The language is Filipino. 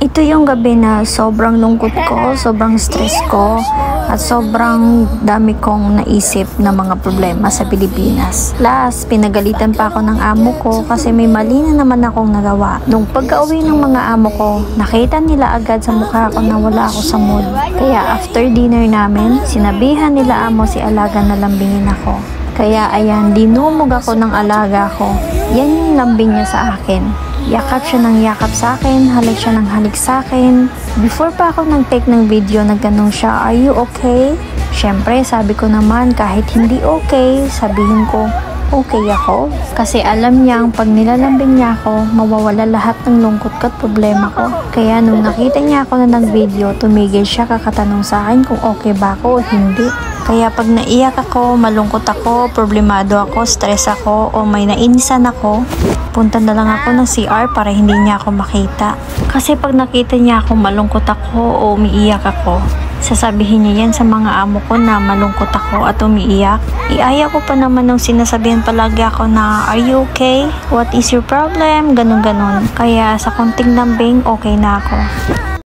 Ito yung gabi na sobrang lungkot ko, sobrang stress ko, at sobrang dami kong naisip na mga problema sa Pilipinas. Last, pinagalitan pa ako ng amo ko kasi may mali na naman akong nagawa. Nung pagka-uwi ng mga amo ko, nakita nila agad sa mukha ko na wala ako sa mood. Kaya after dinner namin, sinabihan nila amo si alaga na lambingin ako. Kaya ayan, dinumog ako ng alaga ko. Yan yung lambing niya sa akin. Yakap siya ng yakap sa akin, halik siya ng halik sa akin. Before pa ako nag-take ng video, nagtanong siya, "Are you okay?" Syempre, sabi ko naman, kahit hindi okay, sabihin ko, okay ako. Kasi alam niyang pag nilalambing niya ako, mawawala lahat ng lungkot ko at problema ko. Kaya nung nakita niya ako na nag-video, tumigil siya kakatanong sa akin kung okay ba ako o hindi. Kaya pag naiyak ako, malungkot ako, problemado ako, stress ako, o may nainisan ako, punta na lang ako ng CR para hindi niya ako makita. Kasi pag nakita niya ako malungkot ako o umiiyak ako, sasabihin niya yan sa mga amo ko na malungkot ako at umiiyak. Iaya ko pa naman nung sinasabihan palagi ako na, "Are you okay? What is your problem?" Ganon-ganon. Kaya sa konting lambing, okay na ako.